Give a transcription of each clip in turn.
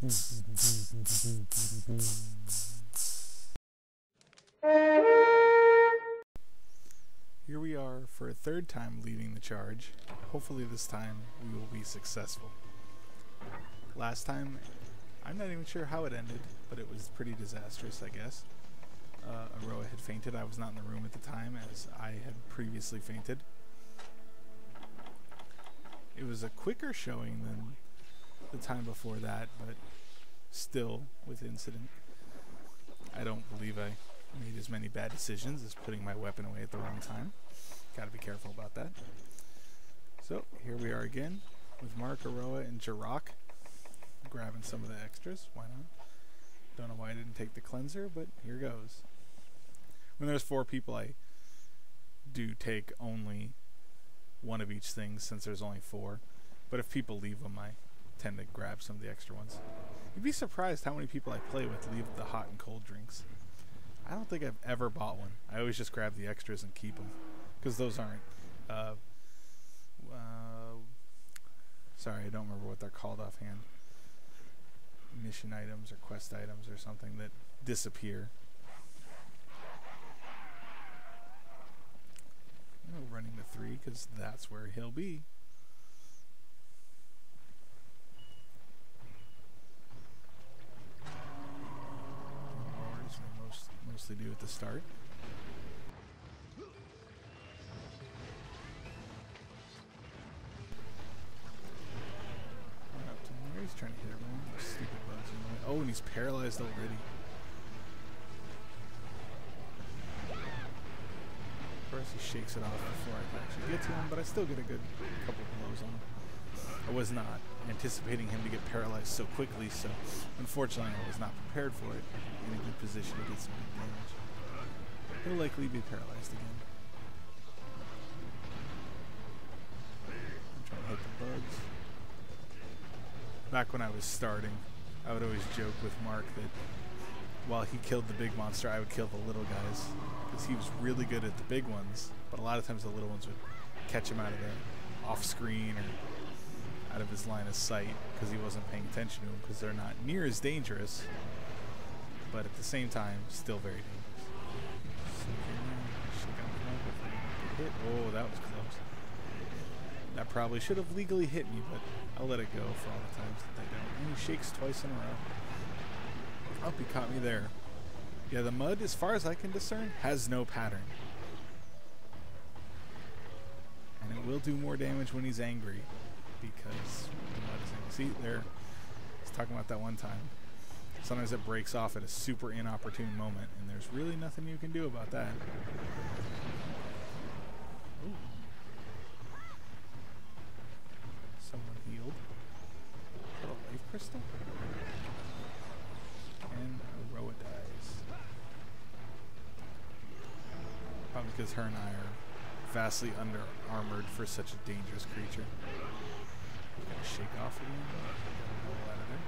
Here we are for a third time leading the charge. Hopefully this time we will be successful. Last time, I'm not even sure how it ended, but it was pretty disastrous, I guess. Aroa had fainted. I was not in the room at the time, as I had previously fainted. It was a quicker showing than the time before that, but still with incident. I don't believe I made as many bad decisions as putting my weapon away at the wrong time. Gotta be careful about that. So, here we are again with Mark, Aroa, and Jarrah. Grabbing some of the extras, why not? Don't know why I didn't take the cleanser, but here goes. When there's 4 people, I do take only one of each thing since there's only 4. But if people leave them, I tend to grab some of the extra ones. You'd be surprised how many people I play with leave the hot and cold drinks. I don't think I've ever bought one. I always just grab the extras and keep them, because those aren't sorry, I don't remember what they're called offhand. Mission items or quest items or something that disappear. Running to 3 because that's where he'll be. As we mostly do at the start. He's trying to hit everyone. Stupid bugs in the way. Oh, and he's paralyzed already. Of course, he shakes it off before I can actually get to him, but I still get a good couple blows on him. I was not anticipating him to get paralyzed so quickly, so unfortunately I was not prepared for it. In a good position to get some good damage. He'll likely be paralyzed again. I'm trying to hit the bugs. Back when I was starting, I would always joke with Mark that while he killed the big monster, I would kill the little guys, because he was really good at the big ones, but a lot of times the little ones would catch him out of the off-screen or out of his line of sight because he wasn't paying attention to them, because they're not near as dangerous, but at the same time, still very dangerous. Oh, that was close. That probably should have legally hit me, but I'll let it go for all the times that they don't. And he shakes twice in a row. Oh, he caught me there. Yeah, the mud, as far as I can discern, has no pattern. And it will do more damage when he's angry, because the mud is angry. See, there, he's talking about that one time. Sometimes it breaks off at a super inopportune moment, and there's really nothing you can do about that. Ooh. Someone healed. Is that a life crystal? And Aroa dies. Probably because her and I are vastly under-armored for such a dangerous creature. Gonna shake off again. Gotta roll out of there.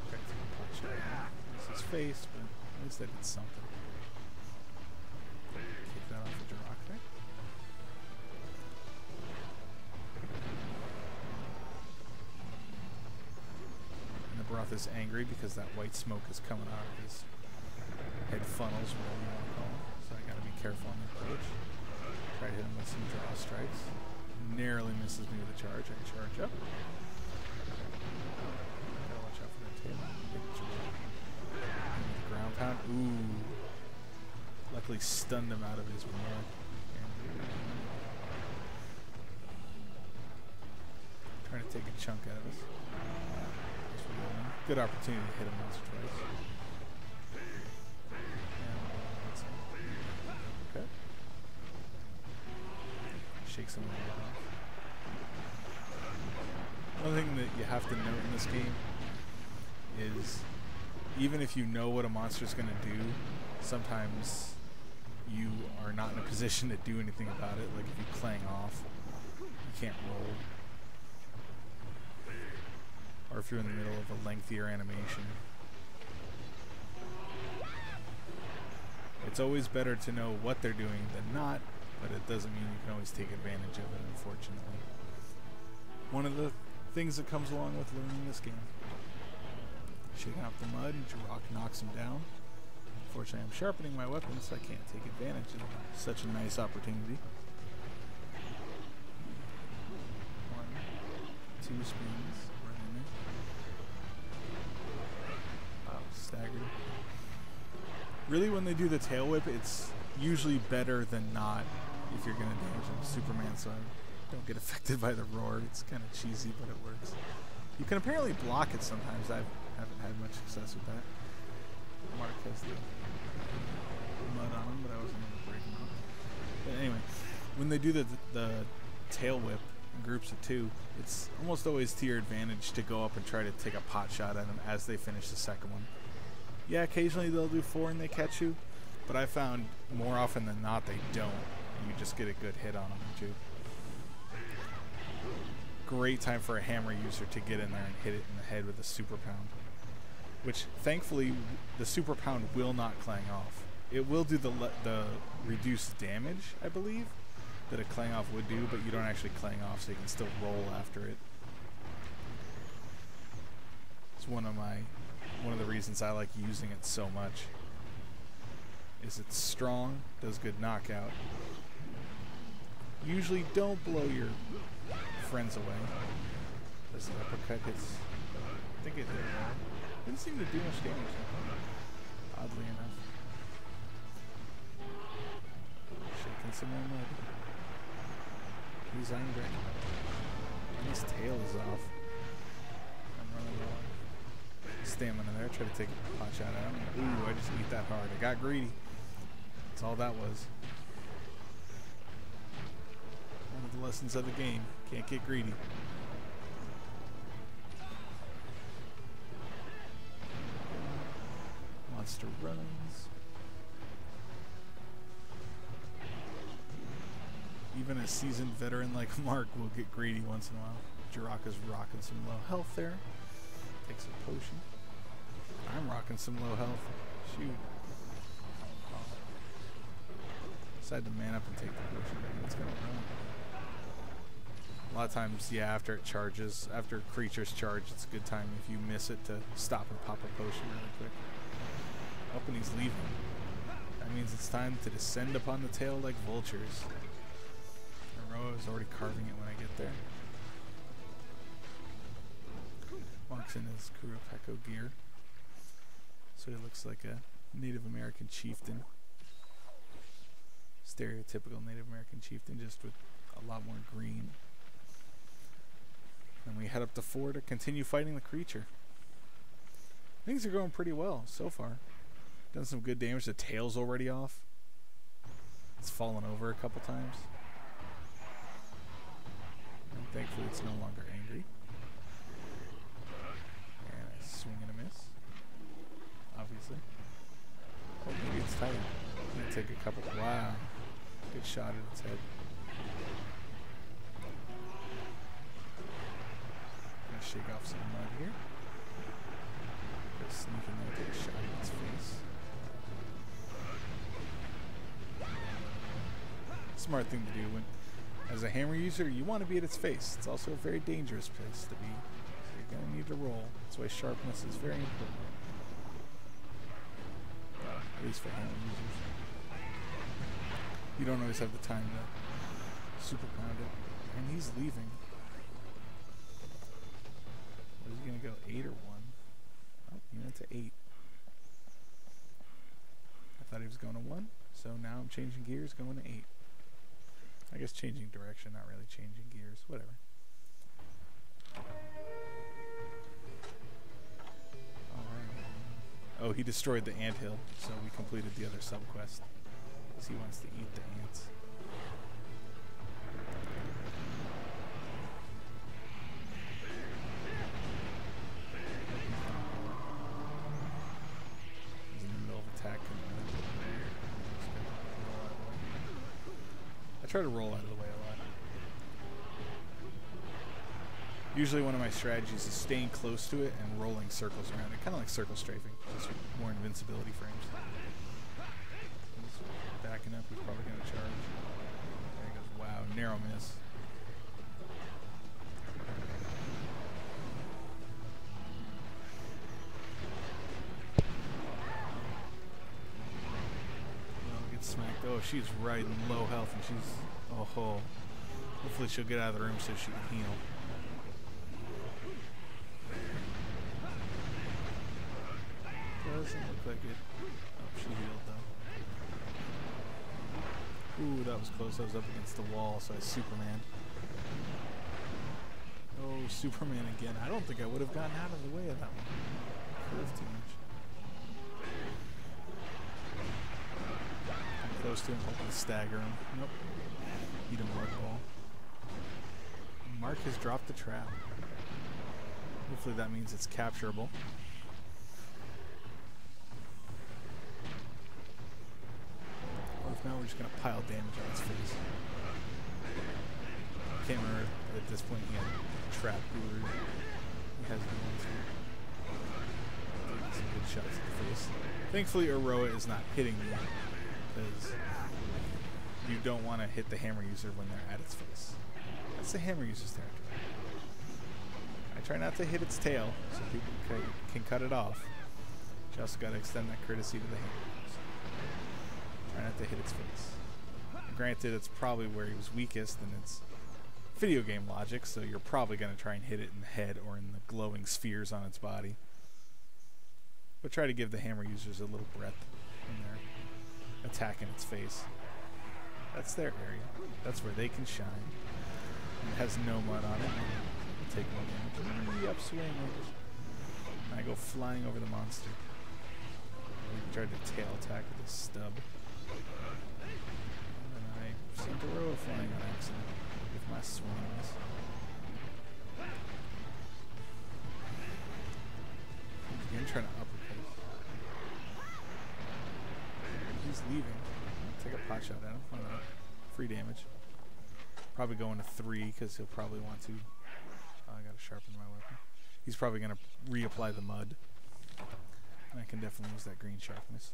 Okay, it's gonna punch it. It's his face, but at least I did something. Kick that off of Jarrah there. Barroth is angry because that white smoke is coming out of his head funnels, whatever you want to call them. So I gotta be careful on the approach. Try to hit him with some draw strikes. Narrowly misses me with a charge. I charge up. Gotta watch out for that tail. The ground pound. Ooh. Luckily stunned him out of his mud. Trying to take a chunk out of us. Good opportunity to hit him once or twice. Okay. Shake some of that off. One thing that you have to note in this game is even if you know what a monster is going to do, sometimes you are not in a position to do anything about it. Like if you clang off, you can't roll. Or if you're in the middle of a lengthier animation. It's always better to know what they're doing than not, but it doesn't mean you can always take advantage of it, unfortunately. One of the things that comes along with learning this game. Shaking off the mud, Jarok knocks him down. Fortunately, I'm sharpening my weapon, so I can't take advantage of such a nice opportunity. 1, 2 spins. Right in there. Oh, staggered. Really, when they do the tail whip, it's usually better than not if you're going to damage him. Superman, so I don't get affected by the roar. It's kind of cheesy, but it works. You can apparently block it sometimes. I haven't had much success with that. Mark has the mud on him, but I wasn't able to break him up. But anyway, when they do the tail whip in groups of 2, it's almost always to your advantage to go up and try to take a pot shot at them as they finish the second one. Yeah, occasionally they'll do 4 and they catch you, but I found more often than not they don't, and you just get a good hit on them too. Great time for a hammer user to get in there and hit it in the head with a super pound, which thankfully the super pound will not clang off. It will do the reduced damage, I believe, that a clang off would do, but you don't actually clang off, so you can still roll after it. It's one of the reasons I like using it so much. Is it's strong, does good knockout. Usually don't blow your friends away. This uppercut hits. I think it hit well. Didn't seem to do much damage though, oddly enough. Shaking some more mud. He's angry. And his tail is off. I'm running low. Stamina there. Try to take a pot shot at him. Ooh, I just ate that hard. I got greedy. That's all that was. One of the lessons of the game. Can't get greedy. Monster runs. Even a seasoned veteran like Mark will get greedy once in a while. Jarok is rocking some low health there. Takes a potion. I'm rocking some low health. Shoot. Decide to man up and take the potion. It's gonna run. A lot of times, yeah, after it charges, after creatures charge, it's a good time if you miss it to stop and pop a potion really quick. Up and he's leaving. That means it's time to descend upon the tail like vultures. Aroa is already carving it when I get there. Mark's in his Kurapeko gear. So he looks like a Native American chieftain. Stereotypical Native American chieftain, just with a lot more green. And we head up to 4 to continue fighting the creature. Things are going pretty well so far. Done some good damage. The tail's already off. It's fallen over a couple times. And thankfully it's no longer angry. And I swing and a miss. Obviously. Oh, maybe it's tired. I'm going to take a couple. Wow. Good shot at its head. Gonna shake off some mud here. Gonna sneak in there, take a shot at its face. Smart thing to do. When, as a hammer user, you want to be at its face. It's also a very dangerous place to be. So you're gonna need to roll. That's why sharpness is very important. At least for hammer users. You don't always have the time to super pound it. And he's leaving. Is he going to go 8 or 1? Oh, he went to 8. I thought he was going to 1. So now I'm changing gears, going to 8. I guess changing direction, not really changing gears. Whatever. Alright. Oh, he destroyed the anthill, so we completed the other subquest. He wants to eat the ants. He's in the middle of attack. I try to roll out of the way a lot. Usually one of my strategies is staying close to it and rolling circles around it. Kind of like circle strafing, just with more invincibility frames. Backing up, he's probably going to charge. There he goes. Wow, narrow miss. she's right in low health, and she's... Oh, hopefully she'll get out of the room so she can heal. Doesn't look like it. Oh, she healed though. Ooh, that was close. I was up against the wall, so I Superman. Oh, Superman again. I don't think I would have gotten out of the way of that one. Curved too much. I'm close to him, hoping to stagger him. Nope. Eat a mud ball. Mark has dropped the trap. Hopefully that means it's capturable. Or if not, we're just going to pile damage on its face. I can't remember at this point he had trap guru. He has the ones here. Taking some good shots at the face. Thankfully Aroa is not hitting me, because you don't want to hit the hammer user when they're at its face. That's the hammer user's territory. I try not to hit its tail so people can cut it off. But you also got to extend that courtesy to the hammer user. Try not to hit its face. Granted, it's probably where he was weakest, and it's video game logic, so you're probably going to try and hit it in the head or in the glowing spheres on its body. But try to give the hammer users a little breath when they're attacking its face. That's their area. That's where they can shine. It has no mud on it. I'll take one damage. Upswing. And I go flying over the monster. I tried to tail attack with a stub. And then I sent Aroa flying on accident with my swings. Again, trying to uppercut. He's leaving. Take a pot shot at him. Why not? Free damage. Probably going to 3 because he'll probably want to. Oh, I gotta sharpen my weapon. He's probably gonna reapply the mud. And I can definitely use that green sharpness.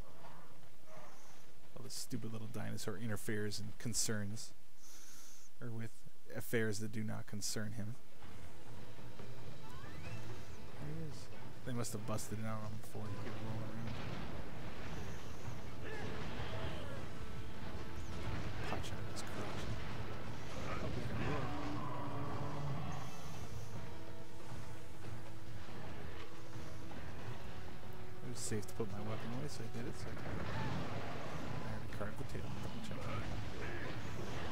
All this stupid little dinosaur interferes and concerns. Or with affairs that do not concern him. There he is. They must have busted it out on him before he could roll around. Pot shot is corruption. Oh, he's gonna roll. It was safe to put my weapon away, so I did it. So I already carved the tail. Double check it.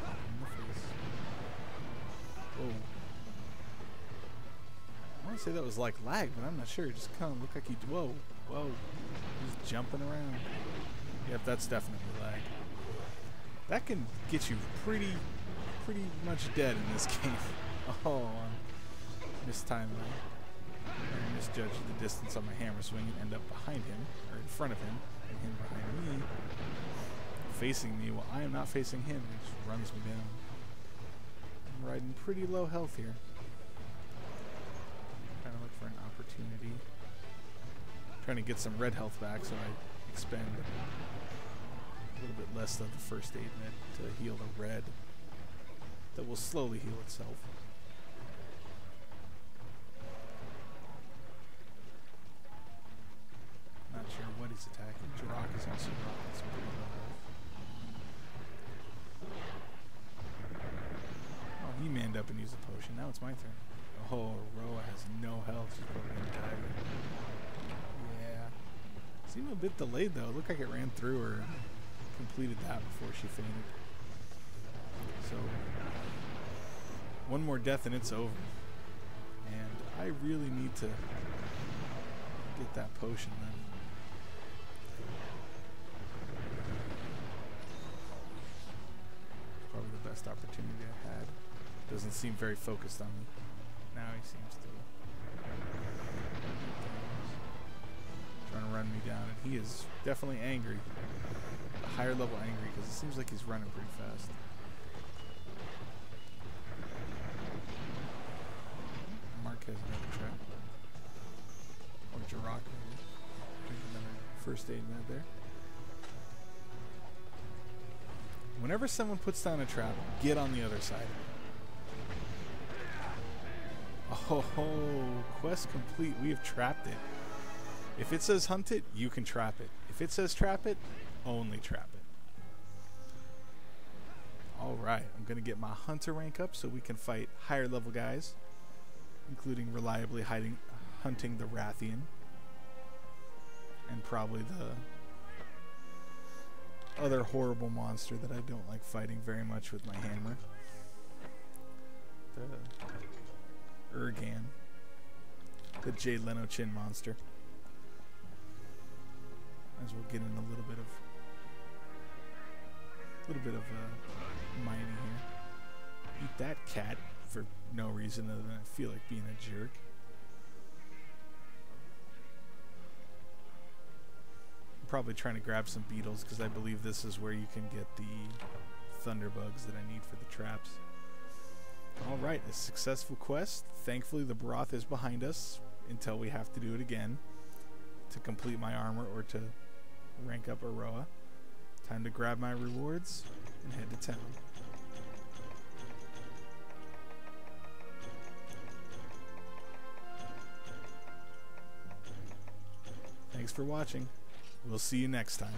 In the face. Whoa. I want to say that was like lag, but I'm not sure. It just kind of looked like he... Whoa. Whoa. He's jumping around. Yep, that's definitely lag. That can get you pretty much dead in this game. Oh, mistimed that. I misjudged the distance on my hammer swing and end up behind him, or in front of him, and him behind me, facing me while I am not facing him. It just runs me down. I'm riding pretty low health here. Trying to look for an opportunity. Trying to get some red health back, so I expend a little bit less of the first aid med to heal the red that will slowly heal itself. Not sure what he's attacking. Jarok is also rocking some pretty low health. Oh, he manned up and used a potion. Now it's my turn. Oh, Roa has no health. She's probably gonna dagger. Yeah. Seemed a bit delayed though. It looked like it ran through her. Completed that before she fainted. So one more death and it's over. And I really need to get that potion then. Probably the best opportunity I had. Doesn't seem very focused on me. Now he seems to. Trying to run me down, and he is definitely angry. A higher level angry, because it seems like he's running pretty fast. Mark has another trap. Or Jarok, maybe. Another first aid med there. Whenever someone puts down a trap, get on the other side. Oh, quest complete. We have trapped it. If it says hunt it, you can trap it. If it says trap it, only trap it. Alright, I'm going to get my hunter rank up so we can fight higher level guys, including reliably hunting the Rathian, and probably the other horrible monster that I don't like fighting very much with my hammer. The Urgan. The Jay Leno Chin monster. Might as well get in a little bit of mining here. Eat that cat for no reason other than I feel like being a jerk. I'm probably trying to grab some beetles because I believe this is where you can get the thunderbugs that I need for the traps. Alright, a successful quest. Thankfully the Barroth is behind us until we have to do it again to complete my armor or to rank up Aroa. Time to grab my rewards and head to town. Thanks for watching. We'll see you next time.